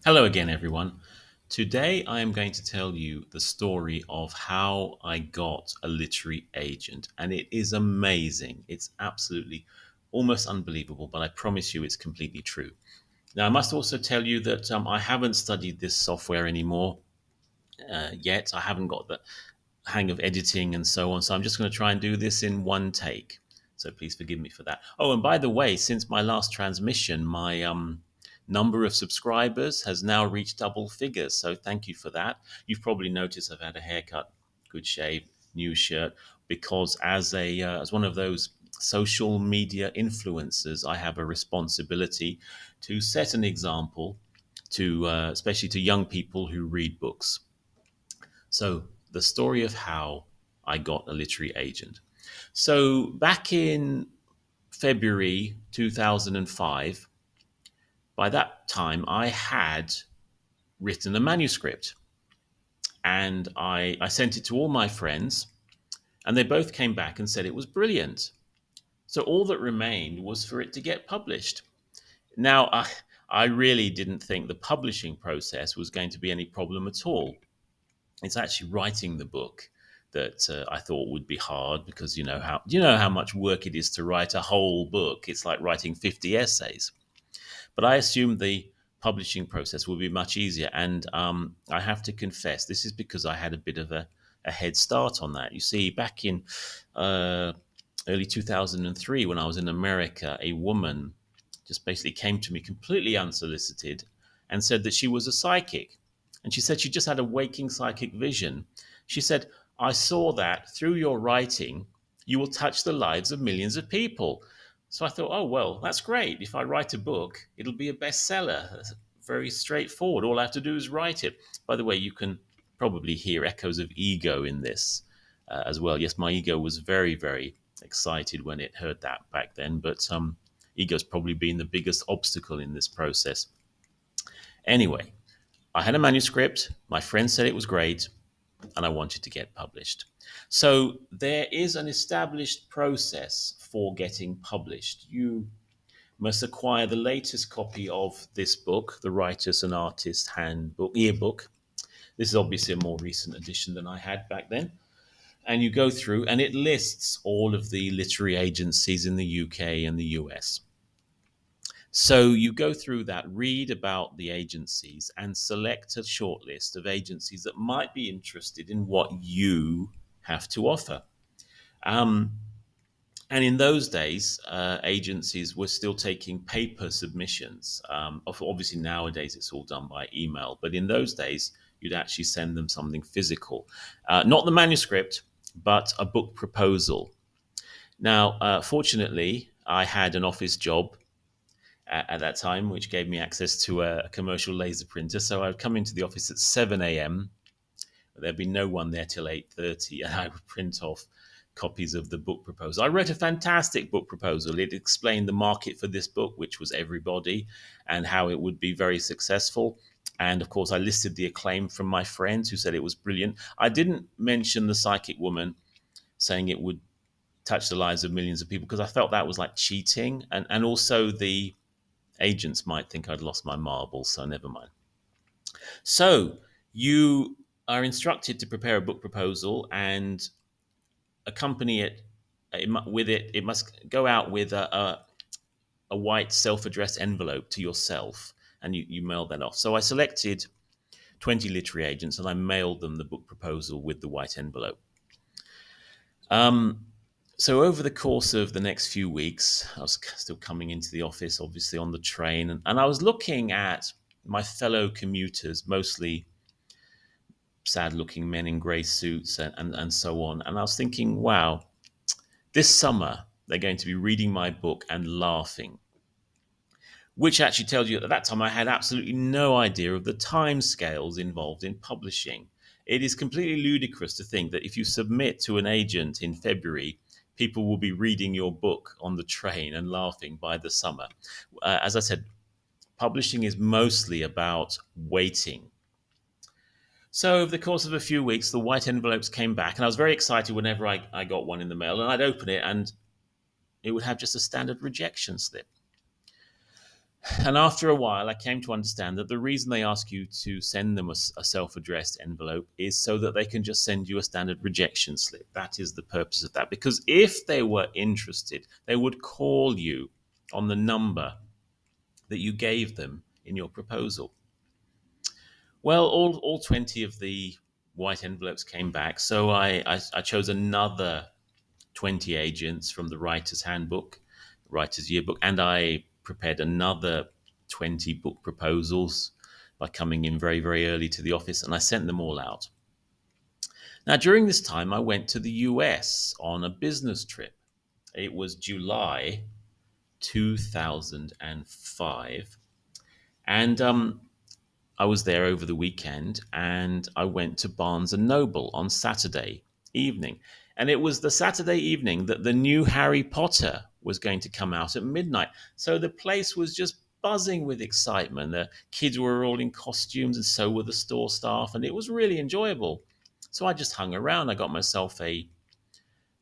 Hello again, everyone. Today I am going to tell you the story of how I got a literary agent, and it is amazing. It's absolutely almost unbelievable, but I promise you it's completely true. Now, I must also tell you that I haven't studied this software anymore yet. I haven't got the hang of editing and so on, so I'm just going to try and do this in one take. So please forgive me for that. Oh, and by the way, since my last transmission, my number of subscribers has now reached double figures. So thank you for that. You've probably noticed I've had a haircut, good shave, new shirt, because as one of those social media influencers, I have a responsibility to set an example to especially to young people who read books. So the story of how I got a literary agent. So back in February 2005, by that time I had written a manuscript, and I sent it to all my friends, and they both came back and said it was brilliant. So all that remained was for it to get published. Now, I really didn't think the publishing process was going to be any problem at all. It's actually writing the book that I thought would be hard, because you know how much work it is to write a whole book. It's like writing 50 essays. But I assumed the publishing process would be much easier, and I have to confess this is because I had a bit of a head start on that. You see, back in uh, early 2003, when I was in America, a woman just basically came to me completely unsolicited and said that she was a psychic. And she said she just had a waking psychic vision. She said, I saw that through your writing, you will touch the lives of millions of people. So I thought, oh, well, that's great. If I write a book, it'll be a bestseller. Very straightforward. All I have to do is write it. By the way, you can probably hear echoes of ego in this as well. Yes, my ego was very, very excited when it heard that back then, but ego's probably been the biggest obstacle in this process. Anyway, I had a manuscript. My friend said it was great, and I wanted to get published. So there is an established process for getting published. You must acquire the latest copy of this book, The Writer's and Artist Handbook, Yearbook. This is obviously a more recent edition than I had back then. And you go through, and it lists all of the literary agencies in the UK and the US. So you go through that, read about the agencies, and select a short list of agencies that might be interested in what you have to offer. Um, and in those days, agencies were still taking paper submissions. Obviously, nowadays it's all done by email, but in those days, you'd actually send them something physical, not the manuscript, but a book proposal. Now, fortunately, I had an office job at that time, which gave me access to a commercial laser printer. So I would come into the office at 7 a.m. There'd be no one there till 8:30, and I would print off copies of the book proposal. I wrote a fantastic book proposal. It explained the market for this book, which was everybody, and how it would be very successful. And of course, I listed the acclaim from my friends who said it was brilliant. I didn't mention the psychic woman saying it would touch the lives of millions of people, because I felt that was like cheating, and also the agents might think I'd lost my marbles, so never mind. So you are instructed to prepare a book proposal and accompany it with it. It must go out with a white self-addressed envelope to yourself, and you mail that off. So I selected 20 literary agents and I mailed them the book proposal with the white envelope. Um, so over the course of the next few weeks, I was still coming into the office, obviously on the train, and I was looking at my fellow commuters, mostly sad-looking men in grey suits and so on. And I was thinking, wow, this summer they're going to be reading my book and laughing, which actually tells you that at that time I had absolutely no idea of the time scales involved in publishing. It is completely ludicrous to think that if you submit to an agent in February, people will be reading your book on the train and laughing by the summer. As I said, publishing is mostly about waiting. So, over the course of a few weeks, the white envelopes came back, and I was very excited whenever I got one in the mail, and I'd open it, and it would have just a standard rejection slip. And after a while, I came to understand that the reason they ask you to send them a self addressed envelope is so that they can just send you a standard rejection slip. That is the purpose of that. Because if they were interested, they would call you on the number that you gave them in your proposal. Well, all 20 of the white envelopes came back. So I chose another 20 agents from the writer's handbook, writer's yearbook, and I prepared another 20 book proposals by coming in very, very early to the office, and I sent them all out. Now, during this time, I went to the US on a business trip. It was July 2005, and I was there over the weekend, and I went to Barnes and Noble on Saturday evening. And it was the Saturday evening that the new Harry Potter was going to come out at midnight. So the place was just buzzing with excitement. The kids were all in costumes, and so were the store staff, and it was really enjoyable. So I just hung around. I got myself a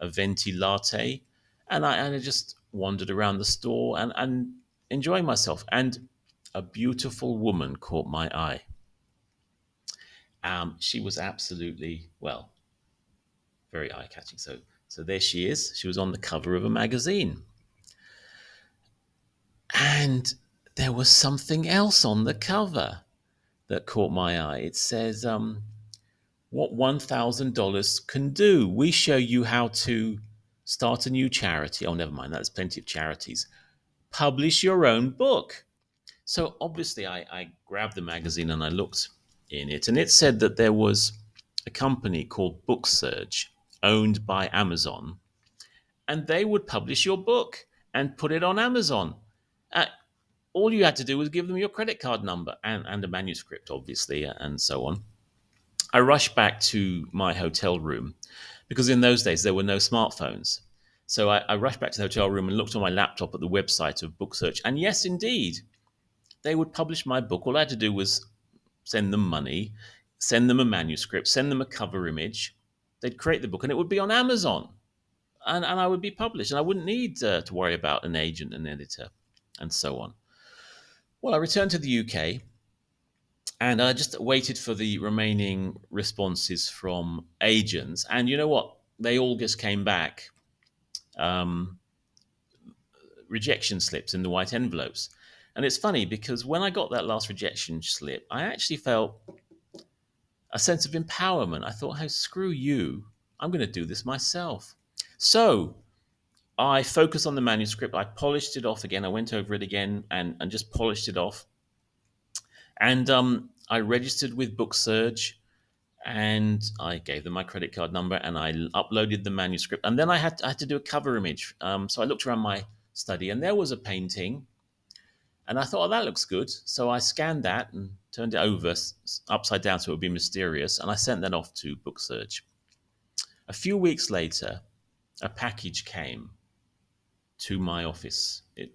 venti latte, and I just wandered around the store and enjoying myself. And a beautiful woman caught my eye. She was absolutely, well, very eye catching. So there she is. She was on the cover of a magazine. And there was something else on the cover that caught my eye. It says, what $1,000 can do. We show you how to start a new charity. Oh, never mind. That's plenty of charities. Publish your own book. So obviously, I grabbed the magazine and I looked in it, and it said that there was a company called BookSurge, owned by Amazon, and they would publish your book and put it on Amazon. Uh, all you had to do was give them your credit card number and a manuscript, obviously, and so on. I rushed back to my hotel room because in those days there were no smartphones. So I rushed back to the hotel room and looked on my laptop at the website of BookSurge. And yes, indeed, they would publish my book. All I had to do was send them money, send them a manuscript, send them a cover image. They'd create the book and it would be on Amazon, and I would be published. And I wouldn't need to worry about an agent, an editor, and so on. Well, I returned to the UK and I just waited for the remaining responses from agents. And you know what? They all just came back um, rejection slips in the white envelopes. And it's funny because when I got that last rejection slip, I actually felt a sense of empowerment. I thought, hey, screw you. I'm going to do this myself. So I focused on the manuscript. I polished it off again. I went over it again and just polished it off. And I registered with BookSurge and I gave them my credit card number and I uploaded the manuscript. And then I had to do a cover image. So I looked around my study and there was a painting. And I thought, oh, that looks good. So I scanned that and turned it over upside down so it would be mysterious. And I sent that off to BookSurge. A few weeks later, a package came to my office. And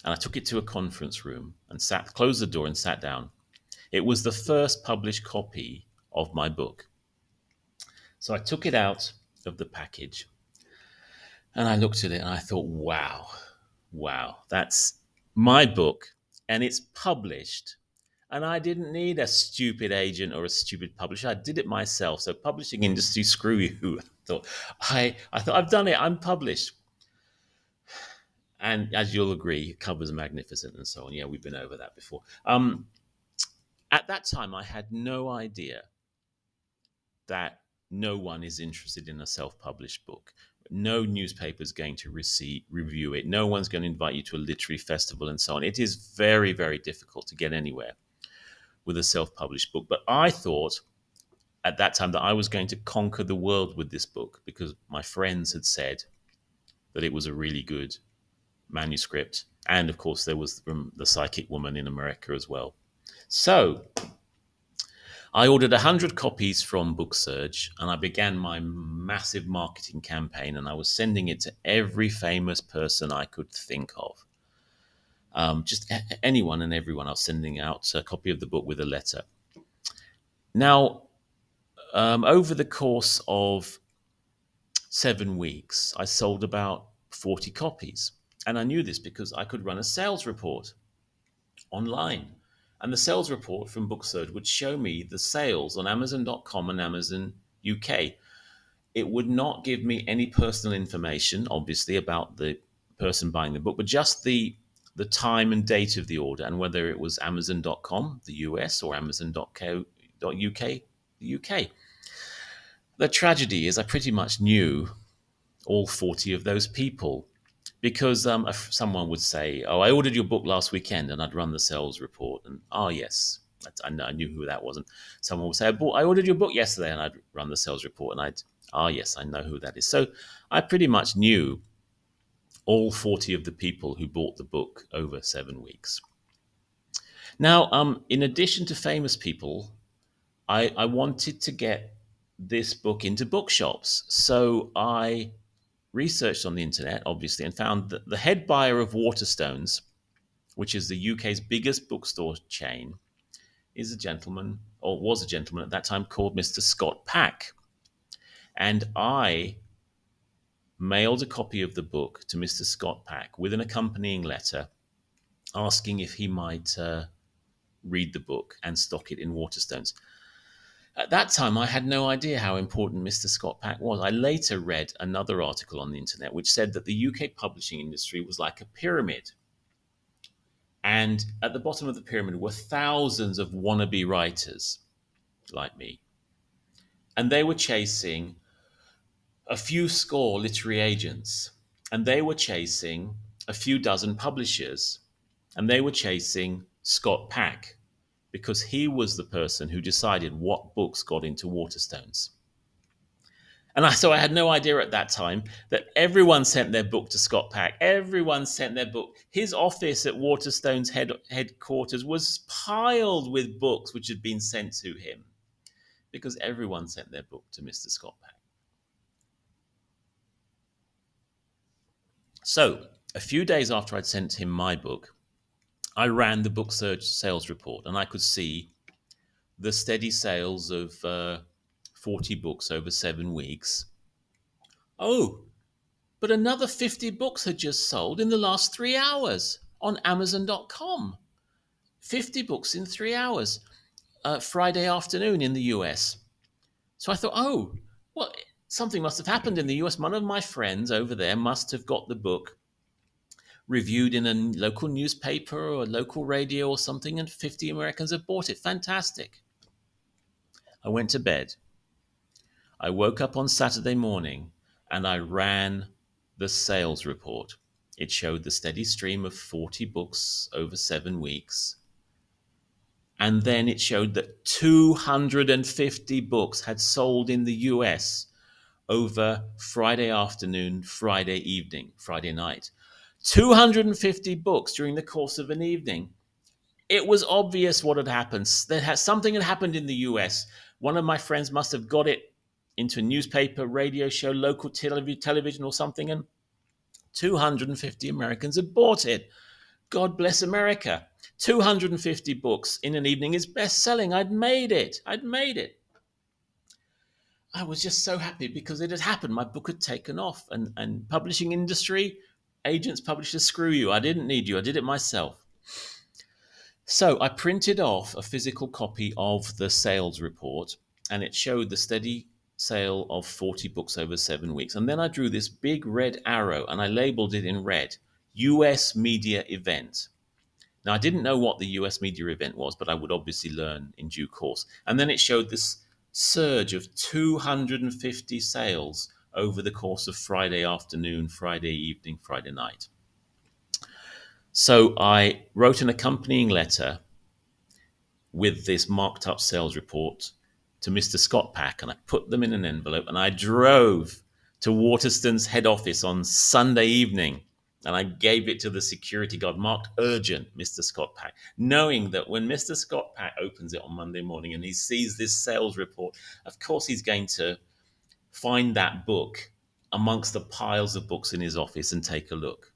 I took it to a conference room and closed the door and sat down. It was the first published copy of my book. So I took it out of the package and I looked at it and I thought, wow, that's my book and it's published. And I didn't need a stupid agent or a stupid publisher. I did it myself. So publishing industry, screw you. I thought I've done it. I'm published. And as you'll agree, covers are magnificent and so on. Yeah, we've been over that before. At that time, I had no idea that no one is interested in a self-published book. No newspaper is going to review it. No one's going to invite you to a literary festival and so on. It is very, very difficult to get anywhere with a self-published book. But I thought at that time that I was going to conquer the world with this book because my friends had said that it was a really good manuscript. And of course, there was the Psychic Woman in America as well. So I ordered 100 copies from BookSurge and I began my massive marketing campaign and I was sending it to every famous person I could think of. Just anyone and everyone. I was sending out a copy of the book with a letter. Now, over the course of 7 weeks, I sold about 40 copies. And I knew this because I could run a sales report. online. And the sales report from BookSurge would show me the sales on Amazon.com and Amazon UK. It would not give me any personal information, obviously, about the person buying the book, but just the time and date of the order and whether it was Amazon.com, the US, or Amazon.co.uk, the UK. The tragedy is I pretty much knew all 40 of those people because if someone would say, "Oh, I ordered your book last weekend," and I'd run the sales report, and "Oh, yes, I knew who that was." And someone would say, "I ordered your book yesterday," and I'd run the sales report, and "Ah, yes, I know who that is." So I pretty much knew all 40 of the people who bought the book over 7 weeks. Now, in addition to famous people, I wanted to get this book into bookshops. So I researched on the internet, obviously, and found that the head buyer of Waterstones, which is the UK's biggest bookstore chain, is a gentleman, or was a gentleman at that time, called Mr. Scott Pack. And I mailed a copy of the book to Mr. Scott Pack with an accompanying letter asking if he might read the book and stock it in Waterstones. At that time, I had no idea how important Mr. Scott Pack was. I later read another article on the internet which said that the UK publishing industry was like a pyramid. And at the bottom of the pyramid were thousands of wannabe writers like me. And they were chasing a few score literary agents. And they were chasing a few dozen publishers. And they were chasing Scott Pack because he was the person who decided what books got into Waterstones. So I had no idea at that time that everyone sent their book to Scott Pack. Everyone sent their book. His office at Waterstone's headquarters was piled with books which had been sent to him because everyone sent their book to Mr. Scott Pack. So a few days after I'd sent him my book, I ran the BookSurge sales report and I could see the steady sales of 40 books over 7 weeks. Oh, but another 50 books had just sold in the last 3 hours on Amazon.com. 50 books in 3 hours, Friday afternoon in the US. So I thought, oh, well, something must have happened in the US. One of my friends over there must have got the book reviewed in a local newspaper or a local radio or something, and 50 Americans have bought it. Fantastic. I went to bed. I woke up on Saturday morning and I ran the sales report. It showed the steady stream of 40 books over 7 weeks. And then it showed that 250 books had sold in the US over Friday afternoon, Friday evening, Friday night. 250 books during the course of an evening. It was obvious what had happened. Something had happened in the US. One of my friends must have got it into a newspaper, radio show, local television or something, and 250 Americans had bought it. God bless America. 250 books in an evening is best-selling. I'd made it. I was just so happy because it had happened. My book had taken off, and publishing industry, agents, publishers, screw you. I didn't need you. I did it myself. So I printed off a physical copy of the sales report, and it showed the steady sale of 40 books over 7 weeks. And then I drew this big red arrow and I labeled it in red, US media event. Now, I didn't know what the US media event was, but I would obviously learn in due course. And then it showed this surge of 250 sales over the course of Friday afternoon, Friday evening, Friday night. So I wrote an accompanying letter with this marked up sales report to Mr. Scott Pack, and I put them in an envelope and I drove to Waterstone's head office on Sunday evening, and I gave it to the security guard marked urgent, Mr. Scott Pack, knowing that when Mr. Scott Pack opens it on Monday morning and he sees this sales report, of course he's going to find that book amongst the piles of books in his office and take a look.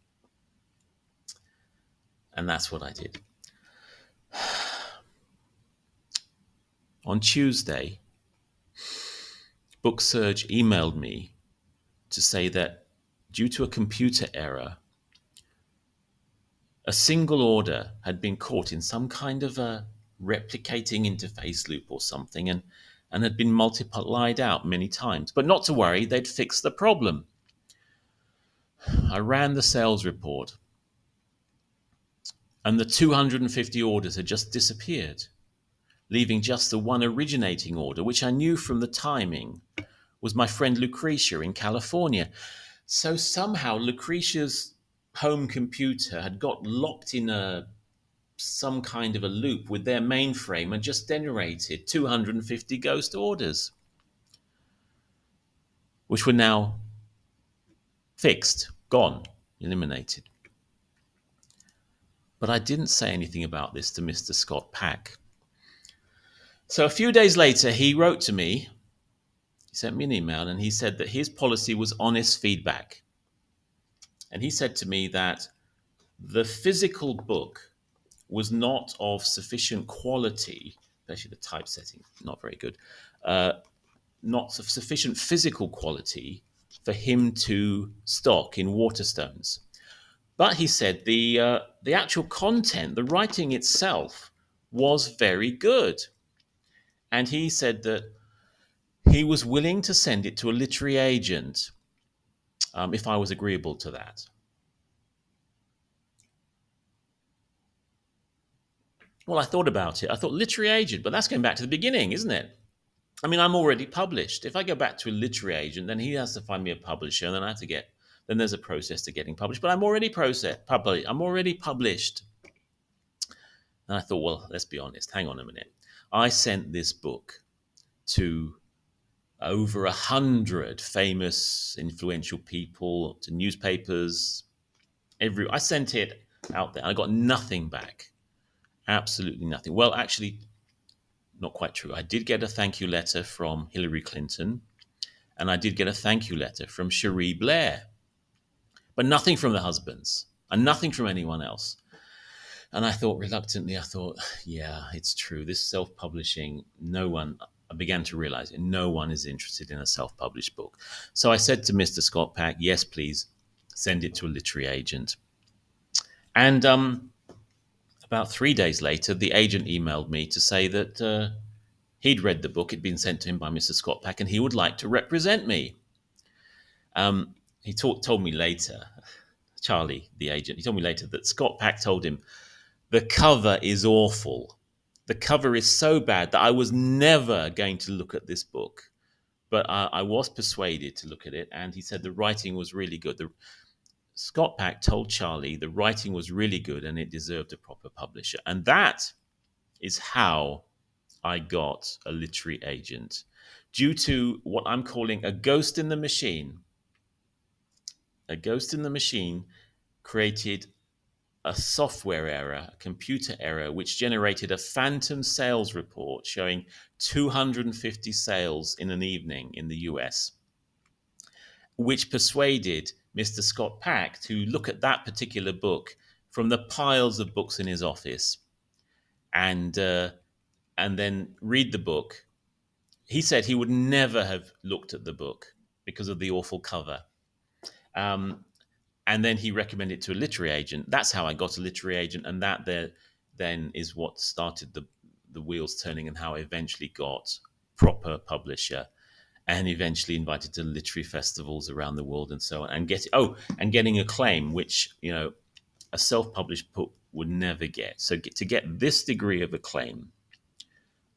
And that's what I did. On Tuesday, BookSurge emailed me to say that due to a computer error, a single order had been caught in some kind of a replicating interface loop or something, and had been multiplied out many times. But not to worry, they'd fixed the problem. I ran the sales report, and the 250 orders had just disappeared, leaving just the one originating order, which I knew from the timing was my friend Lucretia in California. So somehow Lucretia's home computer had got locked in some kind of a loop with their mainframe and just generated 250 ghost orders, which were now fixed, gone, eliminated. But I didn't say anything about this to Mr. Scott Pack. So a few days later, he wrote to me. He sent me an email and he said that his policy was honest feedback. And he said to me that the physical book was not of sufficient quality, especially the typesetting, not very good, not of sufficient physical quality for him to stock in Waterstones. But he said the actual content, the writing itself, was very good. And he said that he was willing to send it to a literary agent if I was agreeable to that. Well, I thought about it. I thought literary agent, but that's going back to the beginning, isn't it? I mean, I'm already published. If I go back to a literary agent, then he has to find me a publisher, and then I have to get. Then there's a process to getting published. But I'm already I'm already published. And I thought, well, let's be honest. Hang on a minute. I sent this book to over 100 famous, influential people, to newspapers. I sent it out there. I got nothing back. Absolutely nothing. Well, actually, not quite true. I did get a thank you letter from Hillary Clinton, and I did get a thank you letter from Cherie Blair, but nothing from the husbands and nothing from anyone else. And I thought reluctantly, yeah, it's true. This self-publishing, I began to realize it, no one is interested in a self-published book. So I said to Mr. Scott Pack, yes, please send it to a literary agent. And about 3 days later, the agent emailed me to say that he'd read the book. It'd been sent to him by Mr. Scott Pack, and he would like to represent me. He told me later, Charlie, the agent, he told me later that Scott Pack told him, the cover is awful. The cover is so bad that I was never going to look at this book. But I was persuaded to look at it, and he said the writing was really good. Scott Pack told Charlie the writing was really good and it deserved a proper publisher. And that is how I got a literary agent, due to what I'm calling a ghost in the machine. A ghost in the machine created a software error, a computer error, which generated a phantom sales report showing 250 sales in an evening in the US, which persuaded Mr. Scott Pack to look at that particular book from the piles of books in his office and then read the book. He said he would never have looked at the book because of the awful cover. And then he recommended it to a literary agent. That's how I got a literary agent, and that then is what started the wheels turning, and how I eventually got proper publisher, and eventually invited to literary festivals around the world and so on, and getting acclaim, which a self-published book would never get. So to get this degree of acclaim,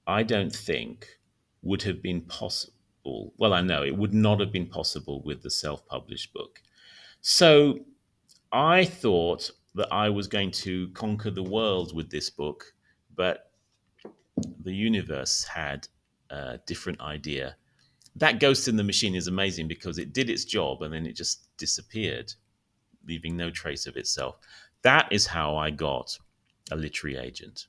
I don't think would have been possible. Well, I know it would not have been possible with the self-published book. So I thought that I was going to conquer the world with this book, but the universe had a different idea. That ghost in the machine is amazing because it did its job and then it just disappeared, leaving no trace of itself. That is how I got a literary agent.